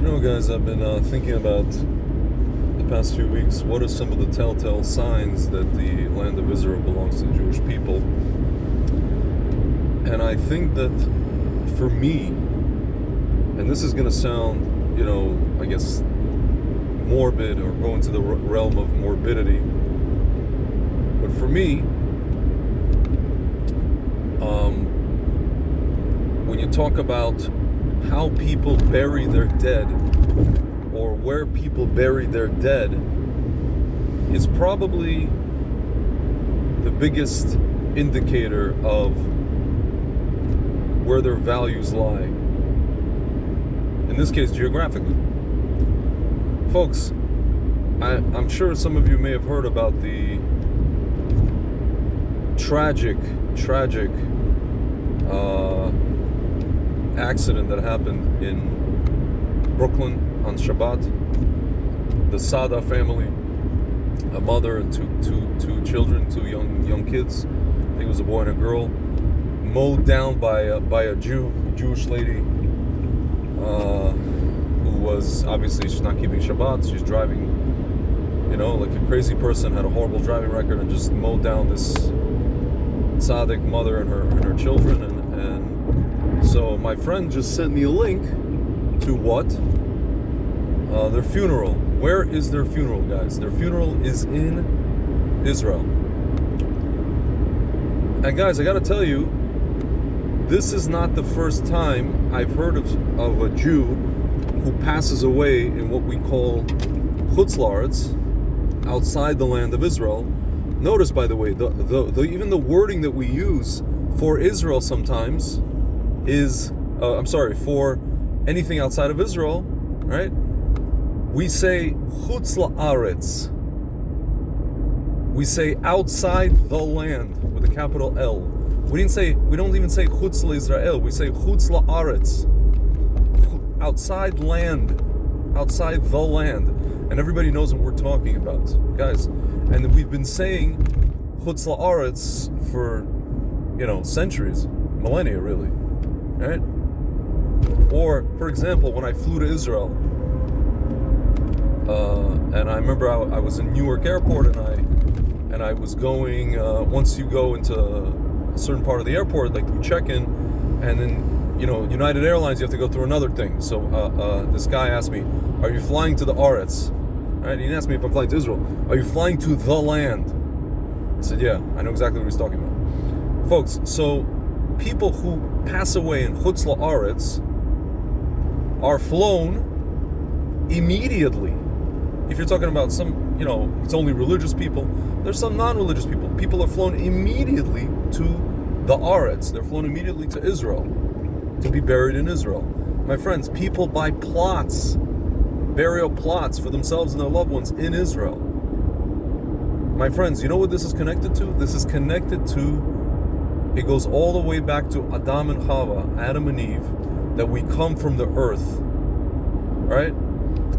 Guys, I've been thinking about the past few weeks. What are some of the telltale signs that the land of Israel belongs to the Jewish people? And I think that for me, and this is going to sound, I guess, morbid or go into the realm of morbidity, but for me, when you talk about how people bury their dead or where people bury their dead is probably the biggest indicator of where their values lie. In this case, geographically. Folks, I'm sure some of you may have heard about the tragic accident that happened in Brooklyn on Shabbat. The Sada family, a mother and two children, two young kids. I think it was a boy and a girl, mowed down by a Jewish lady who was obviously, she's not keeping Shabbat. She's driving, like a crazy person, had a horrible driving record, and just mowed down this tzaddik mother and her children. And so my friend just sent me a link to what? Their funeral. Where is their funeral, guys? Their funeral is in Israel. And guys, I gotta tell you, this is not the first time I've heard of a Jew who passes away in what we call Chutz La'aretz, outside the land of Israel. Notice, by the way, even the wording that we use for Israel sometimes is, for anything outside of Israel, right? We say Chutz La'aretz. We say outside the land with a capital L. We don't even say Chutz L'Israel. We say Chutz La'aretz. Outside land. Outside the land. And everybody knows what we're talking about, guys. And we've been saying Chutz La'aretz for, centuries, millennia, really, right? Or, for example, when I flew to Israel, and I remember I was in Newark Airport, and I was going. Once you go into a certain part of the airport, like you check in, and then United Airlines, you have to go through another thing. So this guy asked me, "Are you flying to the Aretz?" Right? He didn't ask me if I'm flying to Israel. Are you flying to the land? I said, yeah, I know exactly what he's talking about. Folks, so people who pass away in Chutz La'aretz are flown immediately. If you're talking about some, it's only religious people, there's some non-religious people. People are flown immediately to the Aretz. They're flown immediately to Israel to be buried in Israel. My friends, people buy plots, burial plots for themselves and their loved ones in Israel. My friends, you know what this is connected to? This is connected to, it goes all the way back to Adam and Chava, Adam and Eve, that we come from the earth, right?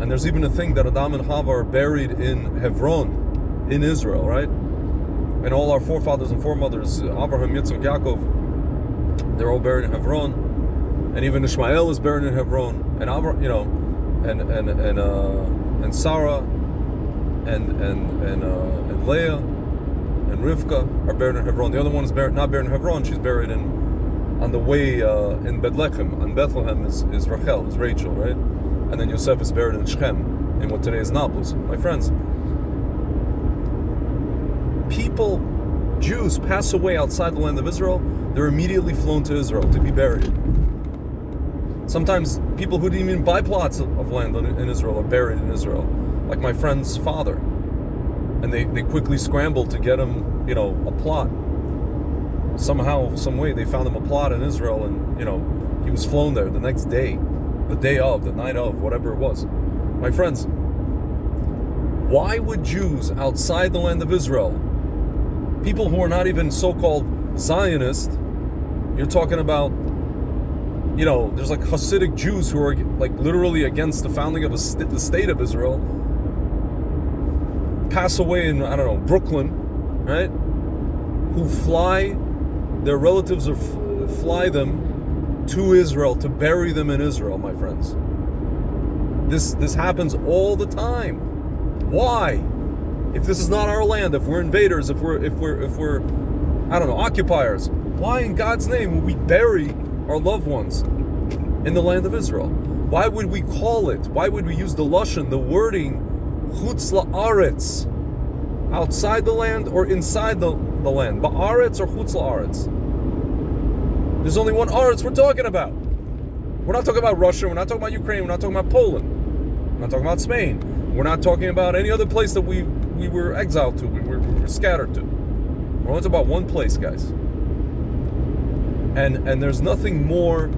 And there's even a thing that Adam and Chava are buried in Hebron, in Israel, right? And all our forefathers and foremothers, Abraham, Yitzchak, Yaakov, they're all buried in Hebron. And even Ishmael is buried in Hebron. And and Sarah and Leah and Rivka are buried in Hebron. The other one is not buried in Hebron. She's buried on the way in Bethlehem. And Bethlehem is Rachel, is Rachel, right? And then Yosef is buried in Shechem, in what today is Nablus. My friends, Jews pass away outside the land of Israel, they're immediately flown to Israel to be buried. Sometimes people who didn't even buy plots of land in Israel are buried in Israel, like my friend's father. And they quickly scrambled to get him, a plot. Somehow, some way, they found him a plot in Israel, and, he was flown there the next day, the day of, the night of, whatever it was. My friends, why would Jews outside the land of Israel, people who are not even so-called Zionist, you're talking about, there's like Hasidic Jews who are like literally against the founding of the state of Israel, pass away in, Brooklyn, right? Who their relatives fly them to Israel to bury them in Israel, my friends. This happens all the time. Why? If this is not our land, if we're invaders, if we're I don't know, occupiers, why in God's name would we bury our loved ones in the land of Israel? Why would we call it? Why would we use the lashon, the wording, chutz la'aretz, outside the land or inside the land? Ba'aretz or chutz la'aretz? There's only one aretz we're talking about. We're not talking about Russia. We're not talking about Ukraine. We're not talking about Poland. We're not talking about Spain. We're not talking about any other place that we were exiled to. We were scattered to. We're only talking about one place, guys. And there's nothing more.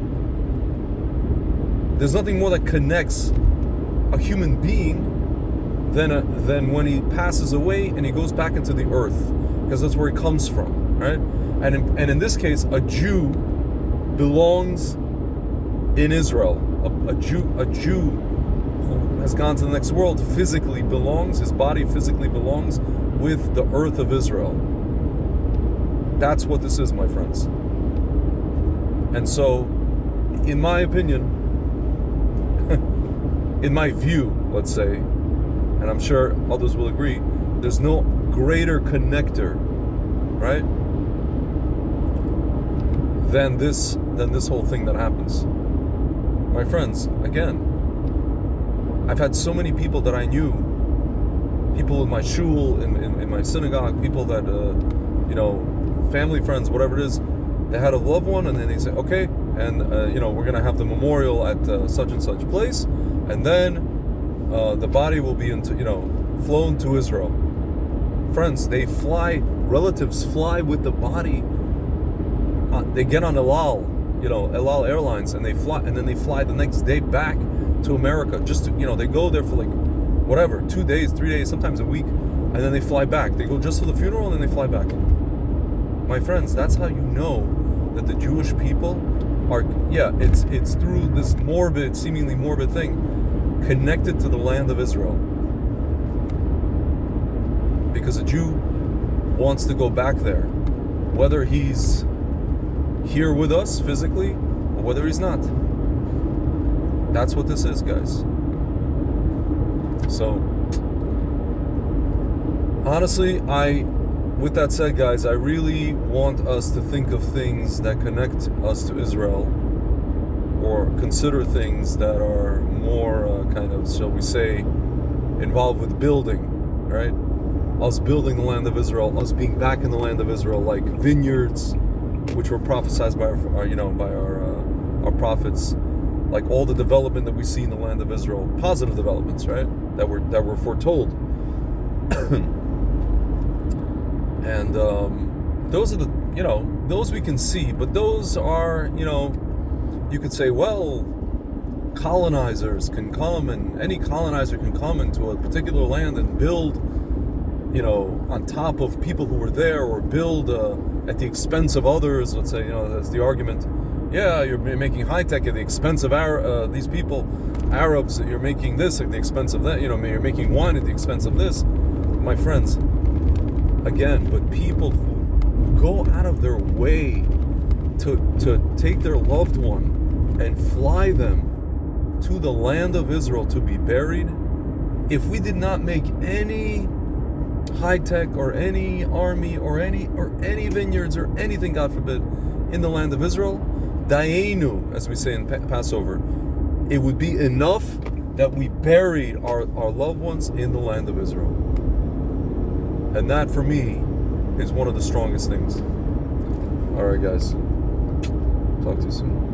There's nothing more that connects a human being than when he passes away and he goes back into the earth, because that's where he comes from, right? And in this case, a Jew belongs in Israel. A Jew who has gone to the next world physically belongs. His body physically belongs with the earth of Israel. That's what this is, my friends. And so, in my opinion, in my view, let's say, and I'm sure others will agree, there's no greater connector, right, than this whole thing that happens. My friends, again, I've had so many people that I knew, people in my shul, in my synagogue, people that, family, friends, whatever it is, they had a loved one, and then they say, okay, and we're going to have the memorial at such and such place, and then the body will be flown to Israel. Friends, relatives fly with the body. They get on El Al Airlines, and they fly the next day back to America. Just to, they go there for like whatever, 2 days, 3 days, sometimes a week, and then they fly back. They go just for the funeral, and then they fly back. My friends, that's how you know that the Jewish people are, it's through this seemingly morbid thing, connected to the land of Israel. Because a Jew wants to go back there, whether he's here with us physically or whether he's not. That's what this is, guys. So, honestly, with that said, guys, I really want us to think of things that connect us to Israel, or consider things that are more shall we say, involved with building, right? Us building the land of Israel, us being back in the land of Israel, like vineyards, which were prophesied by our prophets, like all the development that we see in the land of Israel, positive developments, right? That were foretold. And those are those we can see, but those are, you could say, well, colonizers can come, and any colonizer can come into a particular land and build, on top of people who were there, or build at the expense of others. Let's say, that's the argument. Yeah, you're making high tech at the expense of these people, Arabs. You're making this at the expense of that. You're making wine at the expense of this. My friends, again, but people who go out of their way to take their loved one and fly them to the land of Israel to be buried, if we did not make any high tech or any army or any vineyards or anything, God forbid, in the land of Israel, Dayenu, as we say in Passover, it would be enough that we buried our loved ones in the land of Israel. And that, for me, is one of the strongest things. All right, guys. Talk to you soon.